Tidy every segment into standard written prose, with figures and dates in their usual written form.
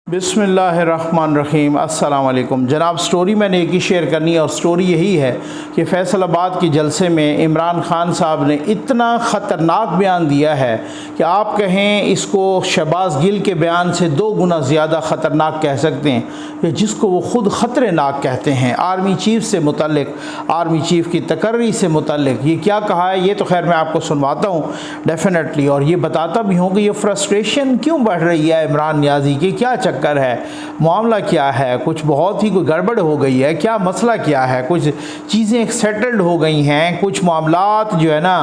बिस्मिल्लाहिर्रहमानिर्रहीम। अस्सलाम वालेकुम जनाब। स्टोरी मैंने एक ही शेयर करनी है और स्टोरी यही है कि फैसलाबाद के जलसे में इमरान खान साहब ने इतना ख़तरनाक बयान दिया है कि आप कहें इसको शहबाज गिल के बयान से 2 गुना ज़्यादा ख़तरनाक कह सकते हैं, कि जिसको वो ख़ुद ख़तरनाक कहते हैं। आर्मी चीफ़ से मुतल्लिक, आर्मी चीफ़ की तकर्री से मुतल्लिक ये क्या कहा है, ये तो खैर मैं आपको सुनवाता हूँ डेफिनेटली, और ये बताता भी हूँ कि ये फ्रस्ट्रेशन क्यों बढ़ रही है इमरान नियाज़ी की, क्या चक्कर है, मामला क्या है, कुछ बहुत ही कोई गड़बड़ हो गई है, क्या मसला क्या है, कुछ चीज़ें सेटल्ड हो गई हैं, कुछ मामलात जो है ना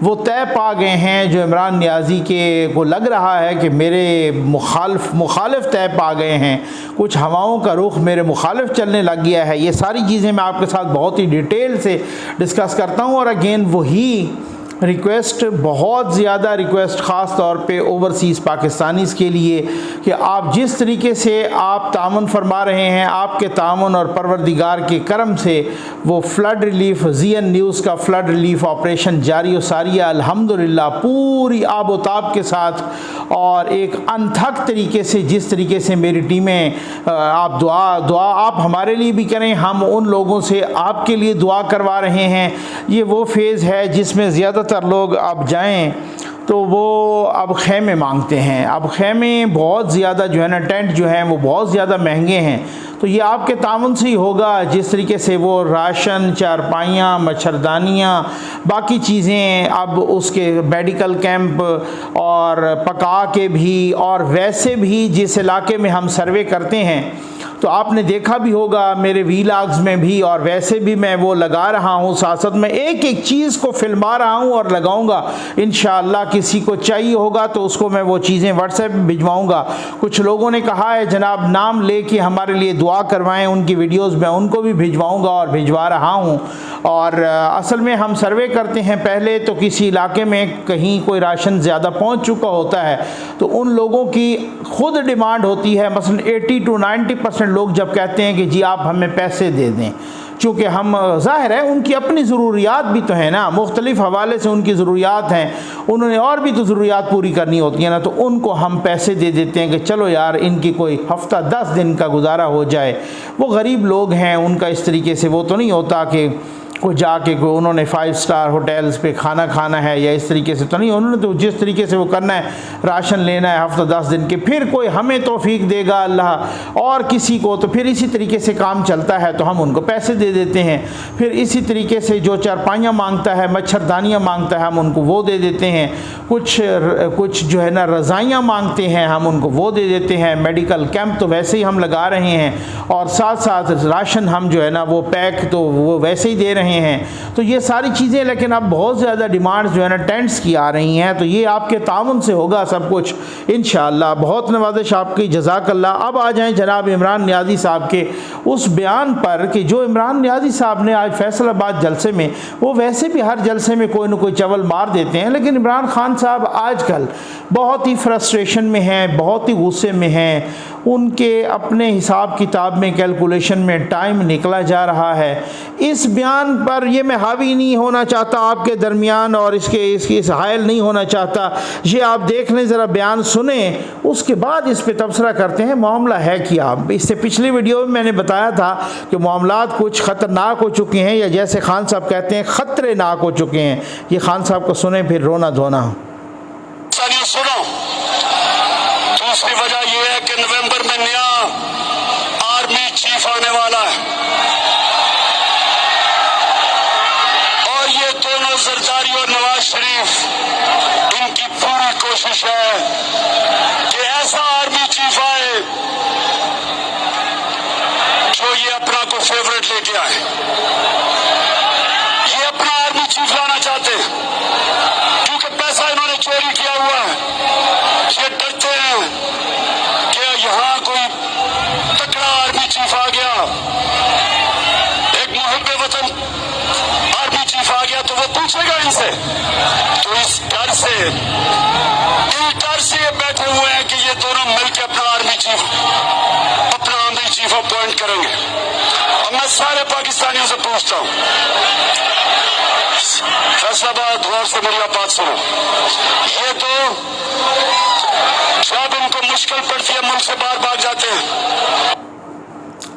वो तय पा गए हैं, जो इमरान नियाज़ी के को लग रहा है कि मेरे मुखालिफ तय पा गए हैं, कुछ हवाओं का रुख मेरे मुखालिफ चलने लग गया है। ये सारी चीज़ें मैं आपके साथ बहुत ही डिटेल से डिस्कस करता हूँ। और अगेन वही रिक्वेस्ट, बहुत ज़्यादा रिक्वेस्ट ख़ास तौर पे ओवरसीज़ पाकिस्तानीज़ के लिए कि आप जिस तरीके से आप तामुन फरमा रहे हैं, आपके तामुन और परवरदिगार के करम से वो फ़्लड रिलीफ़, ज़ीएन न्यूज़ का फ़्लड रिलीफ़ ऑपरेशन जारी व सारी है अल्हम्दुलिल्लाह पूरी आबोताब के साथ, और एक अनथक तरीके से, जिस तरीके से मेरी टीमें आप दुआ आप हमारे लिए भी करें, हम उन लोगों से आपके लिए दुआ करवा रहे हैं। ये वो फेज़ है जिसमें ज़्यादातर लोग अब जाएं तो वो अब खेमे मांगते हैं। अब खेमे बहुत ज़्यादा जो है ना, टेंट जो हैं वो बहुत ज़्यादा महंगे हैं। तो ये आपके तामुन से ही होगा, जिस तरीके से वो राशन, चारपाइयाँ, मच्छरदानियाँ, बाकी चीज़ें, अब उसके मेडिकल कैंप और पका के भी, और वैसे भी जिस इलाके में हम सर्वे करते हैं तो आपने देखा भी होगा मेरे वीलॉग्स में भी, और वैसे भी मैं वो लगा रहा हूँ, साथ साथ मैं एक एक चीज़ को फिल्मा रहा हूँ और लगाऊंगा इंशाअल्लाह। किसी को चाहिए होगा तो उसको मैं वो चीज़ें व्हाट्सएप में भिजवाऊँगा। कुछ लोगों ने कहा है जनाब नाम ले कि हमारे लिए दुआ करवाएं, उनकी वीडियोस मैं उनको भी भिजवाऊँगा और भिजवा रहा हूँ। और असल में हम सर्वे करते हैं, पहले तो किसी इलाके में कहीं कोई राशन ज़्यादा पहुँच चुका होता है तो उन लोगों की ख़ुद डिमांड होती है, मसलन 80 to 90% लोग जब कहते हैं कि जी आप हमें पैसे दे दें, चूँकि हम ज़ाहिर है उनकी अपनी ज़रूरियात भी तो है ना, मुख्तलिफ़ हवाले से उनकी ज़रूरियात हैं, उन्होंने और भी तो ज़रूरियात पूरी करनी होती है ना, तो उनको हम पैसे दे देते हैं कि चलो यार इनकी कोई हफ़्ता 10 दिन का गुजारा हो जाए। वो गरीब लोग हैं, उनका इस तरीके से वो तो नहीं होता कि कोई जाके कोई उन्होंने 5 स्टार होटल्स पे खाना खाना है या इस तरीके से तो नहीं, उन्होंने तो जिस तरीके से वो करना है, राशन लेना है हफ्ता 10 दिन के, फिर कोई हमें तौफीक देगा अल्लाह और किसी को, तो फिर इसी तरीके से काम चलता है, तो हम उनको पैसे दे देते हैं। फिर इसी तरीके से जो चारपाइयाँ मांगता है, मच्छरदानियाँ मांगता है, हम उनको वो दे देते हैं। कुछ जो है ना रज़ाइयाँ मांगते हैं, हम उनको वो दे देते हैं। मेडिकल कैंप तो वैसे ही हम लगा रहे हैं, और साथ साथ राशन हम जो है ना वो पैक तो वो वैसे ही दे रहे हैं। तो ये सारी चीज़ें, लेकिन अब बहुत ज़्यादा डिमांड्स जो है ना टेंट्स की आ रही हैं, तो ये आपके ताउन से होगा सब कुछ इंशाअल्लाह। बहुत नवाज़िश आपकी, जज़ाकल्लाह। अब आ जाएं जनाब इमरान नियाज़ी साहब के उस बयान पर कि जो इमरान नियाज़ी साहब ने आज फैसलाबाद जलसे में, वो वैसे भी हर जलसे में कोई ना कोई चवल मार देते हैं, लेकिन इमरान खान साहब आजकल बहुत ही फ्रस्ट्रेशन में हैं, बहुत ही गुस्से में हैं। उनके अपने हिसाब किताब में, कैलकुलेशन में टाइम निकला जा रहा है। इस बयान पर ये मैं हावी नहीं होना चाहता आपके दरमियान, और इसके इस हायल नहीं होना चाहता। ये आप देख लें, ज़रा बयान सुने, उसके बाद इस पे तबसरा करते हैं मामला है क्या। इससे पिछली वीडियो में मैंने बताया था कि मामलात कुछ ख़तरनाक हो चुके हैं, या जैसे खान साहब कहते हैं ख़तरनाक हो चुके हैं। ये खान साहब को सुने, फिर रोना धोना। सुनो, दूसरी वजह यह है कि नवंबर में नया आर्मी चीफ आने वाला है, और ये दोनों जरदारी और नवाज शरीफ, इनकी पूरी कोशिश है कि ऐसा आर्मी चीफ आए जो ये अपना को फेवरेट लेके आए। ये अपना आर्मी चीफ लाना चाहते हैं क्योंकि पैसा इन्होंने चोरी किया हुआ है। ये डरते हैं कि यहां कोई तगड़ा आर्मी चीफ आ गया, एक मुहब्बे वतन आर्मी चीफ आ गया तो वो पूछेगा इनसे। तो इस डर से ये बैठे हुए हैं कि ये दोनों मिलकर अपना आर्मी चीफ अपॉइंट करेंगे। और मैं सारे पाकिस्तानियों से पूछता हूं, फैसलाबाद, गौर से मेरी बात सुनो। ये तो जब इनको मुश्किल पड़ती है मुल्क से बाहर भाग जाते हैं।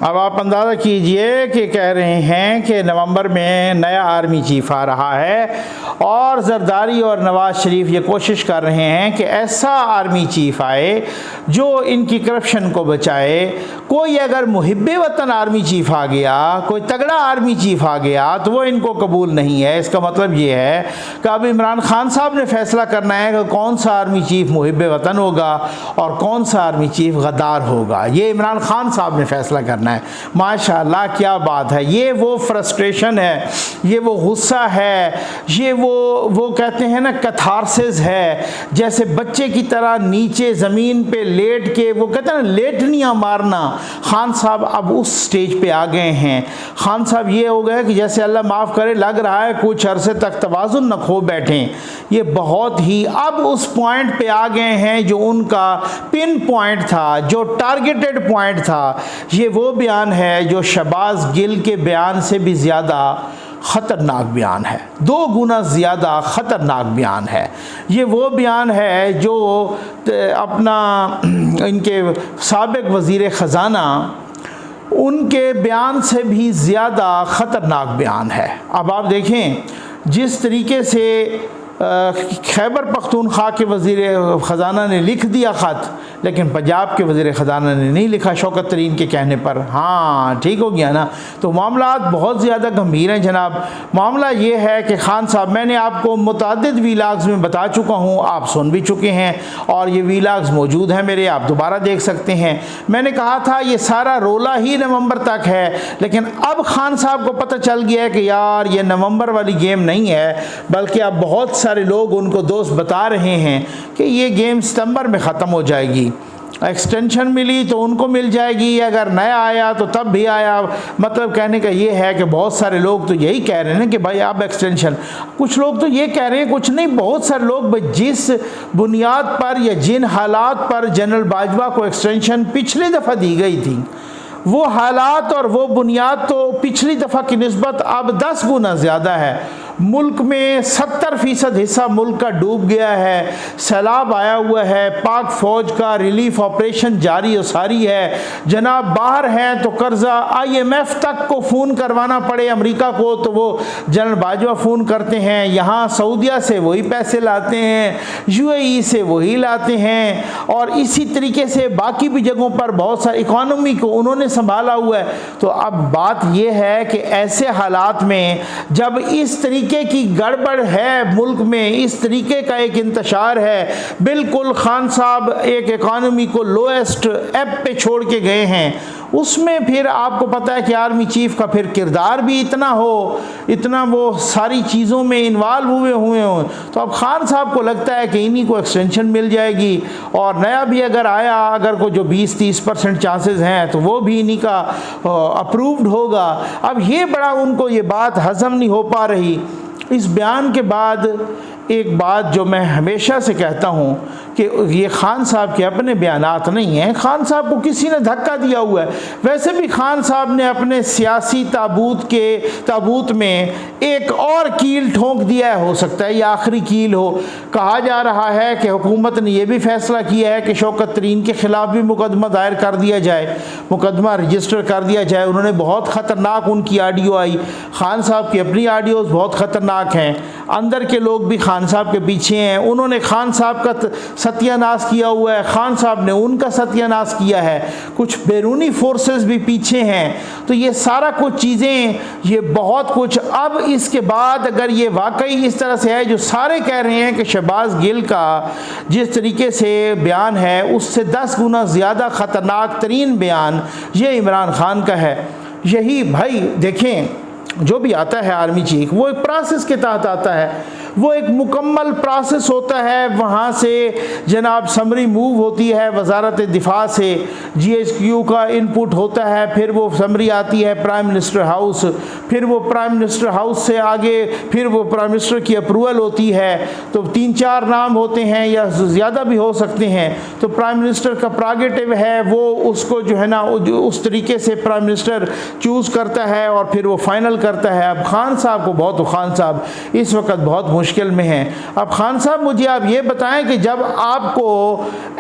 अब आप अंदाज़ा कीजिए कि कह रहे हैं कि नवंबर में नया आर्मी चीफ आ रहा है और जरदारी और नवाज शरीफ ये कोशिश कर रहे हैं कि ऐसा आर्मी चीफ आए जो इनकी करप्शन को बचाए। कोई अगर मुहिब्बे वतन आर्मी चीफ आ गया, कोई तगड़ा आर्मी चीफ आ गया तो वो इनको कबूल नहीं है। इसका मतलब ये है कि अब इमरान खान साहब ने फैसला करना है कि कौन सा आर्मी चीफ मुहिब्बे वतन होगा और कौन सा आर्मी चीफ गद्दार होगा। ये इमरान खान साहब ने फैसला करना है। माशाअल्लाह, क्या बात है। ये वो फ्रस्ट्रेशन है, ये वो गुस्सा है, ये वो कहते हैं ना कैथारसिस है। जैसे बच्चे की तरह नीचे ज़मीन पे लेट के वो कहते हैं ना लेटनियाँ मारना। खान साहब अब उस स्टेज पे आ गए हैं। खान साहब ये हो गए कि जैसे अल्लाह माफ़ करे, लग रहा है कुछ अरसे तक तवाज़ुन न खो बैठें। ये बहुत ही अब उस पॉइंट पे आ गए हैं जो उनका पिन पॉइंट था, जो टारगेटेड पॉइंट था। ये वो बयान है जो शहबाज गिल के बयान से भी ज़्यादा ख़तरनाक बयान है, 2 गुना ज़्यादा ख़तरनाक बयान है। ये वो बयान है जो अपना इनके साबिक़ वज़ीर ख़ज़ाना उनके बयान से भी ज़्यादा ख़तरनाक बयान है। अब आप देखें जिस तरीके से खैबर पख्तूनख्वा के वज़ीर ख़ज़ाना ने लिख दिया ख़त, लेकिन पंजाब के वज़ीर ख़ज़ाना ने नहीं लिखा शौकत तरीन के कहने पर। हाँ, ठीक हो गया ना। तो मामला बहुत ज़्यादा गंभीर हैं जनाब। मामला ये है कि खान साहब, मैंने आपको मुतअद्दिद वीलॉग्स में बता चुका हूँ, आप सुन भी चुके हैं और ये वीलॉग्स मौजूद हैं मेरे, आप दोबारा देख सकते हैं। मैंने कहा था ये सारा रोला ही नवंबर तक है, लेकिन अब खान साहब को पता चल गया है कि यार ये नवंबर वाली गेम नहीं है, बल्कि अब बहुत सारे लोग उनको दोस्त बता रहे हैं कि ये गेम सितंबर में ख़त्म हो जाएगी। एक्सटेंशन मिली तो उनको मिल जाएगी, अगर नया आया तो तब भी आया। मतलब कहने का ये है कि बहुत सारे लोग तो यही कह रहे हैं ना कि भाई अब एक्सटेंशन। कुछ लोग तो ये कह रहे हैं, कुछ नहीं, बहुत सारे लोग जिस बुनियाद पर या जिन हालात पर जनरल बाजवा को एक्सटेंशन पिछली दफ़ा दी गई थी, वो हालात और वो बुनियाद तो पिछली दफ़ा की निस्बत अब 10 गुना ज़्यादा है। मुल्क में 70% हिस्सा मुल्क का डूब गया है, सैलाब आया हुआ है, पाक फ़ौज का रिलीफ ऑपरेशन जारी और सारी है। जनाब बाहर हैं तो कर्ज़ा IMF तक को फ़ोन करवाना पड़े अमेरिका को तो वो जनरल बाजवा फ़ोन करते हैं। यहाँ सऊदिया से वही पैसे लाते हैं, UAE से वही लाते हैं, और इसी तरीके से बाकी भी जगहों पर बहुत सारी इकॉनमी को उन्होंने संभाला हुआ है। तो अब बात यह है कि ऐसे हालात में जब इस तरीके की गड़बड़ है मुल्क में, इस तरीके का एक इंतशार है, बिल्कुल खान साहब एक इकॉनमी को लोएस्ट एप पे छोड़ के गए हैं, उसमें फिर आपको पता है कि आर्मी चीफ का फिर किरदार भी इतना वो सारी चीज़ों में इन्वॉल्व हुए हों, तो अब खान साहब को लगता है कि इन्हीं को एक्सटेंशन मिल जाएगी और नया भी अगर आया, अगर को जो 20-30% चांसेस हैं तो वो भी इन्हीं का अप्रूव्ड होगा। अब ये बड़ा उनको ये बात हज़म नहीं हो पा रही। इस बयान के बाद एक बात जो मैं हमेशा से कहता हूँ कि ये खान साहब के अपने बयानात नहीं हैं, खान साहब को किसी ने धक्का दिया हुआ है। वैसे भी खान साहब ने अपने सियासी ताबूत में एक और कील ठोंक दिया है, हो सकता है ये आखिरी कील हो। कहा जा रहा है कि हुकूमत ने यह भी फैसला किया है कि शौकत तरीन के ख़िलाफ़ भी मुकदमा दायर कर दिया जाए, मुकदमा रजिस्टर कर दिया जाए। उन्होंने बहुत ख़तरनाक उनकी ऑडियो आई, खान साहब की अपनी ऑडियोज़ बहुत ख़तरनाक हैं, अंदर के लोग भी खान साहब के पीछे हैं, उन्होंने खान साहब का सत्यानाश किया हुआ है, खान साहब ने उनका सत्यानाश किया है, कुछ बैरूनी फोर्सेस भी पीछे हैं। तो ये सारा कुछ चीज़ें, ये बहुत कुछ। अब इसके बाद अगर ये वाकई इस तरह से है जो सारे कह रहे हैं कि शहबाज गिल का जिस तरीके से बयान है उससे 10 गुना ज़्यादा ख़तरनाक तरीन बयान ये इमरान खान का है। यही भाई देखें, जो भी आता है आर्मी चीफ वो एक प्रोसेस के तहत आता है, वो एक मुकम्मल प्रोसेस होता है। वहाँ से जनाब समरी मूव होती है वजारत दिफा से, GHQ का इनपुट होता है, फिर वो समरी आती है प्राइम मिनिस्टर हाउस, फिर वो प्राइम मिनिस्टर हाउस से आगे फिर वो प्राइम मिनिस्टर की अप्रूवल होती है। तो 3-4 नाम होते हैं या ज़्यादा भी हो सकते हैं। तो प्राइम मिनिस्टर का प्रेरोगेटिव है, वो उसको जो है ना उस तरीके से प्राइम मिनिस्टर चूज़ करता है और फिर वो फाइनल करता है। अब खान साहब को खान साहब इस वक्त बहुत मुश्किल में हैं। अब खान साहब मुझे आप ये बताएं कि जब आपको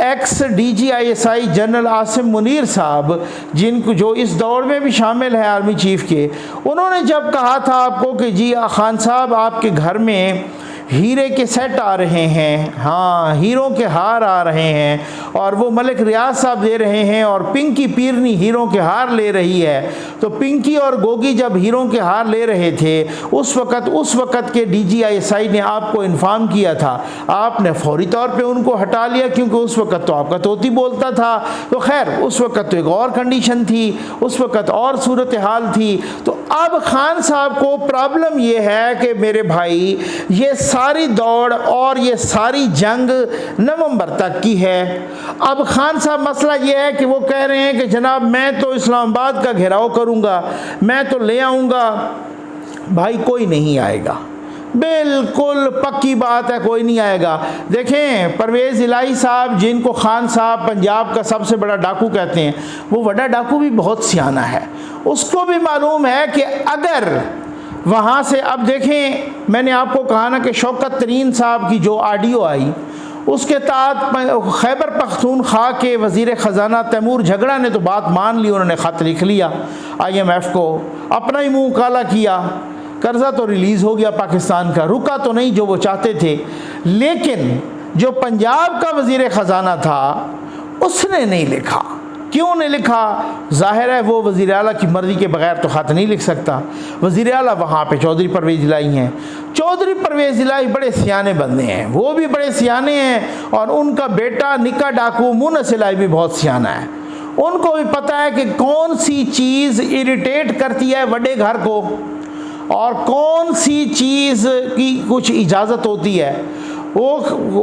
x DGISI general Asim Munir साहब, जिनको जो इस दौर में भी शामिल है आर्मी चीफ के, उन्होंने जब कहा था आपको कि जी खान साहब आपके घर में हीरे के सेट आ रहे हैं, हाँ हीरों के हार आ रहे हैं और वो मलिक रियाज साहब दे रहे हैं और पिंकी पीरनी हीरों के हार ले रही है। तो पिंकी और गोगी जब हीरों के हार ले रहे थे उस वक़्त के DGISI ने आपको इन्फॉर्म किया था, आपने फौरी तौर पे उनको हटा लिया क्योंकि उस वक़्त तो आपका तोती बोलता था। तो खैर उस वक़्त तो एक और कंडीशन थी, उस वक़्त और सूरत हाल थी। तो अब खान साहब को प्रॉब्लम ये है कि मेरे भाई ये सारी दौड़ और ये सारी जंग नवंबर तक की है। अब खान साहब मसला ये है कि वो कह रहे हैं कि जनाब मैं तो इस्लामाबाद का घेराव करूंगा, मैं तो ले आऊंगा। भाई कोई नहीं आएगा, बिल्कुल पक्की बात है, कोई नहीं आएगा। देखें परवेज़ इलाही साहब, जिनको खान साहब पंजाब का सबसे बड़ा डाकू कहते हैं, वो बड़ा डाकू भी बहुत सियाना है। उसको भी मालूम है कि अगर वहाँ से, अब देखें मैंने आपको कहा ना कि शौकत तरीन साहब की जो ऑडियो आई उसके तहत खैबर पख्तूनख्वा के वज़ीर ख़जाना तैमूर झगड़ा ने तो बात मान ली, उन्होंने ख़त लिख लिया IMF को, अपना ही मुँह काला किया, कर्ज़ा तो रिलीज़ हो गया पाकिस्तान का, रुका तो नहीं जो वो चाहते थे। लेकिन जो पंजाब का वज़ीर ख़जाना था उसने नहीं लिखा। क्यों नहीं लिखा? ज़ाहिर है वो वज़ीर आला की मर्ज़ी के बगैर तो ख़त नहीं लिख सकता। वज़ीर आला वहाँ पे चौधरी परवेज़ इलाही हैं। चौधरी परवेज़ इलाही बड़े सियाने बंदे हैं, वो भी बड़े सियाने हैं और उनका बेटा निका डाकू मुनस इलाही भी बहुत सियाना है। उनको भी पता है कि कौन सी चीज़ इरिटेट करती है बड़े घर को और कौन सी चीज़ की कुछ इजाज़त होती है। वो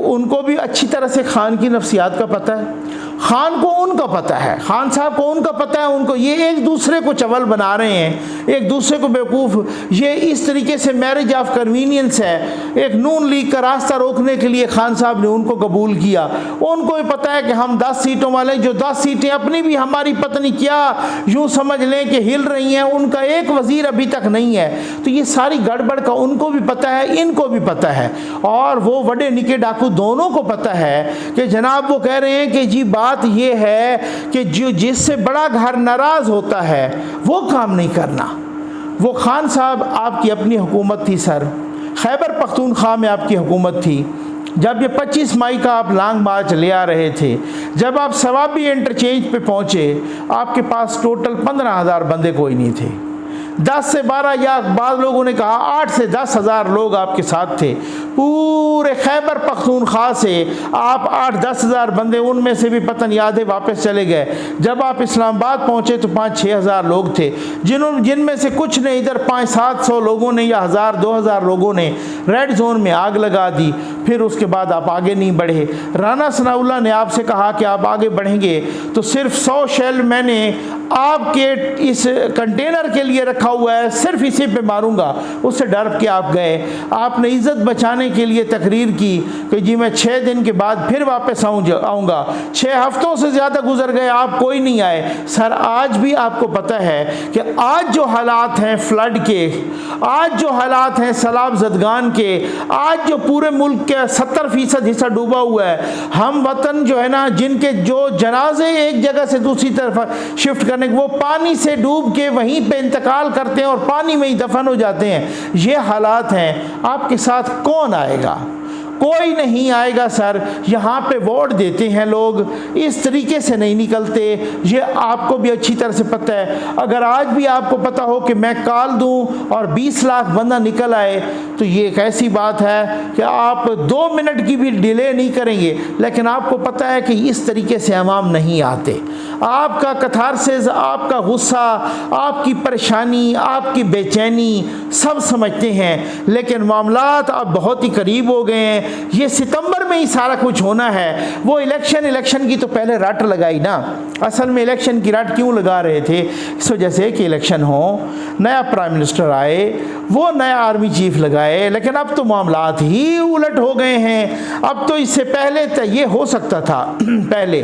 उनको भी अच्छी तरह से खान की नफ्सियात का पता है, खान को उनका पता है, खान साहब को उनका पता है। उनको ये एक दूसरे को चवल बना रहे हैं, एक दूसरे को बेवकूफ़। ये इस तरीके से मैरिज ऑफ कन्वीनियंस है। एक नून लीग का रास्ता रोकने के लिए खान साहब ने उनको कबूल किया। उनको भी पता है कि हम 10 सीटों वाले, जो 10 सीटें अपनी भी हमारी पत्नी क्या यूँ समझ लें कि हिल रही हैं, उनका एक वज़ीर अभी तक नहीं है। तो ये सारी गड़बड़ का उनको भी पता है, इनको भी पता है और वो बड़े निके डाकू दोनों को पता है कि जनाब वो कह रहे हैं कि जी बात ये है कि जो जिससे बड़ा घर नाराज़ होता है वो काम नहीं करना। वो खान साहब आपकी अपनी हुकूमत थी सर, खैबर पख्तूनख्वा में आपकी हुकूमत थी। जब ये 25 मई का आप लॉन्ग मार्च ले आ रहे थे, जब आप सवाबी इंटरचेंज पे पहुँचे, आपके पास टोटल 15,000 बंदे कोई नहीं थे। 10 से 12 या बाद लोगों ने कहा 8 से 10 हज़ार लोग आपके साथ थे। पूरे खैबर पख्तूनख्वा से आप 8-10 हज़ार बंदे, उनमें से भी पतन याद है वापस चले गए। जब आप इस्लामाबाद पहुँचे तो 5-6 हज़ार लोग थे, जिनमें से कुछ ने इधर 500-700 लोगों ने या 1000-2000 लोगों ने रेड जोन में आग लगा दी। फिर उसके बाद आप आगे नहीं बढ़े। राना सनाउल्लाह ने आपसे कहा कि आप आगे बढ़ेंगे तो सिर्फ 100 शेल मैंने आपके इस कंटेनर के लिए रखा हुआ है, सिर्फ इसी पे मारूंगा। उससे डर के आप गए। आपने इज़्ज़त बचाने के लिए तकरीर की कि जी मैं 6 दिन के बाद फिर वापस आऊँगा। 6 हफ्तों से ज़्यादा गुजर गए, आप कोई नहीं आए। सर आज भी आपको पता है कि आज जो हालात हैं फ्लड के, आज जो हालात हैं सैलाब ज़दगान के, आज जो पूरे मुल्क के 70% हिस्सा डूबा हुआ है, हम वतन जो है ना, जिनके जो जनाजे एक जगह से दूसरी तरफ शिफ्ट करने, वो पानी से डूब के वहीं पे इंतकाल करते हैं और पानी में ही दफन हो जाते हैं। ये हालात हैं। आपके साथ कौन आएगा? कोई नहीं आएगा सर। यहाँ पे वोट देते हैं लोग, इस तरीके से नहीं निकलते। ये आपको भी अच्छी तरह से पता है। अगर आज भी आपको पता हो कि मैं कॉल दूं और 20 लाख बंदा निकल आए तो ये एक ऐसी बात है कि आप 2 मिनट की भी डिले नहीं करेंगे। लेकिन आपको पता है कि इस तरीके से अवाम नहीं आते। आपका कथारसिस, आपका गुस्सा, आपकी परेशानी, आपकी बेचैनी सब समझते हैं, लेकिन मामलात अब बहुत ही करीब हो गए हैं। ये सितंबर में ही सारा कुछ होना है। वो इलेक्शन की तो पहले रट लगाई ना। असल में इलेक्शन की रट क्यों लगा रहे थे? इस वजह से कि इलेक्शन हो, नया प्राइम मिनिस्टर आए, वो नया आर्मी चीफ लगाए, लेकिन अब तो मामलात ही उलट हो गए हैं। अब तो इससे पहले तो ये हो सकता था पहले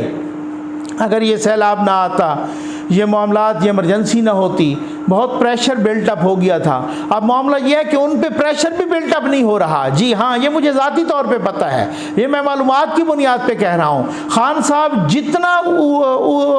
अगर ये सैलाब ना आता, ये मामलात, ये इमरजेंसी ना होती, बहुत प्रेशर बिल्टअप हो गया था। अब मामला ये है कि उन पे प्रेशर भी बिल्टअप नहीं हो रहा। जी हाँ, ये मुझे ज़ाती तौर पे पता है, ये मैं मालूमात की बुनियाद पे कह रहा हूँ। खान साहब जितना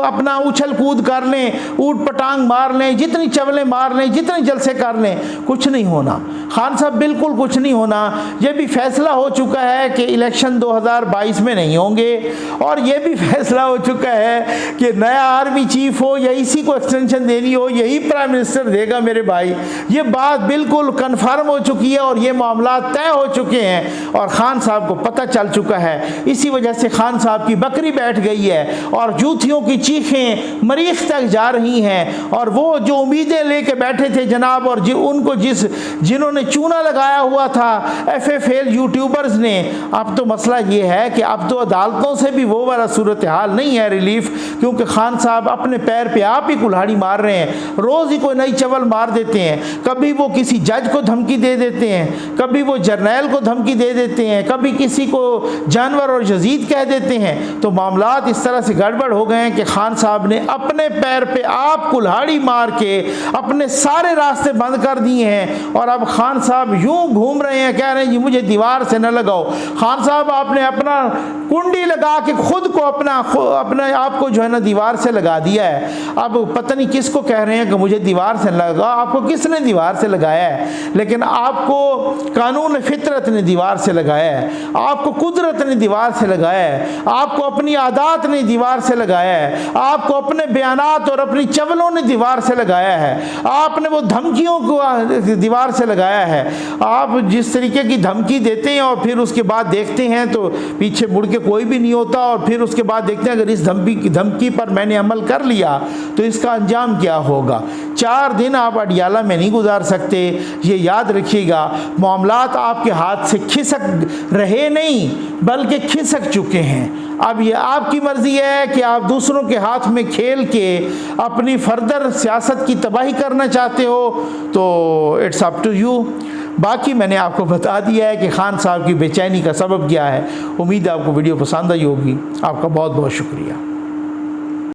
अपना उछल कूद कर लें, ऊट पटांग मार लें, जितनी चवलें मार लें, जितने जलसे कर लें, कुछ नहीं होना। खान साहब बिल्कुल कुछ नहीं होना। ये भी फैसला हो चुका है कि इलेक्शन 2022 में नहीं होंगे, और ये भी फैसला हो चुका है कि नया आर्मी चीफ हो या इसी को एक्सटेंशन देनी हो, यही प्राइम मिनिस्टर देगा मेरे भाई। ये बात बिल्कुल कन्फर्म हो चुकी है और ये मामला तय हो चुके हैं और खान साहब को पता चल चुका है। इसी वजह से खान साहब की बकरी बैठ गई है और जूतियों की चीखें मरीख तक जा रही हैं। और वो जो उम्मीदें लेके बैठे थे जनाब, और उनको जिन्होंने चूना लगाया हुआ था FFL यूट्यूबर्स ने, अब तो मसला ये है कि अब तो अदालतों से भी वो वाला सूरत हाल नहीं है रिलीफ, क्योंकि खान साहब अपने पैर पे आप ही कुल्हाड़ी मार रहे हैं। रोज़ ही कोई नई चवल मार देते हैं। कभी वो किसी जज को धमकी दे देते हैं, कभी वो जर्नैल को धमकी दे देते हैं, कभी किसी को जानवर और यजीद कह देते हैं। तो मामलात इस तरह से गड़बड़ हो गए हैं कि खान साहब ने अपने पैर पे आप कुल्हाड़ी मार के अपने सारे रास्ते बंद कर दिए हैं। और अब खान साहब यूं घूम रहे हैं, कह रहे हैं जी मुझे दीवार से न लगाओ। खान साहब आपने अपना कुंडी लगा के खुद को अपने आप को जो है ना दीवार से लगा दिया है। अब पता नहीं किसको कह रहे हैं कि मुझे दीवार से लगा। आपको किसने दीवार से लगाया है? लेकिन आपको कानून फितरत ने दीवार से लगाया है, आपको कुदरत ने दीवार से लगाया है, आपको अपनी आदात ने दीवार से लगाया है, आपको अपने बयानात और अपनी चवलों ने दीवार से लगाया है, आपने वो धमकियों को दीवार से लगाया है। आप जिस तरीके की धमकी देते हैं और फिर उसके बाद देखते हैं तो पीछे मुड़ के कोई भी नहीं होता, और फिर उसके बाद देखते हैं अगर इस धमकी पर मैंने अमल कर लिया तो इसका अंजाम क्या होगा। 4 दिन आप अडियाला में नहीं गुजार सकते, ये याद रखिएगा। मामलात आपके हाथ से खिसक रहे नहीं बल्कि खिसक चुके हैं। अब ये आपकी मर्जी है कि आप दूसरों के हाथ में खेल के अपनी फर्दर सियासत की तबाही करना चाहते हो, तो इट्स अप टू यू। बाकी मैंने आपको बता दिया है कि खान साहब की बेचैनी का सबब क्या है। उम्मीद है आपको वीडियो पसंद आई होगी। आपका बहुत बहुत शुक्रिया।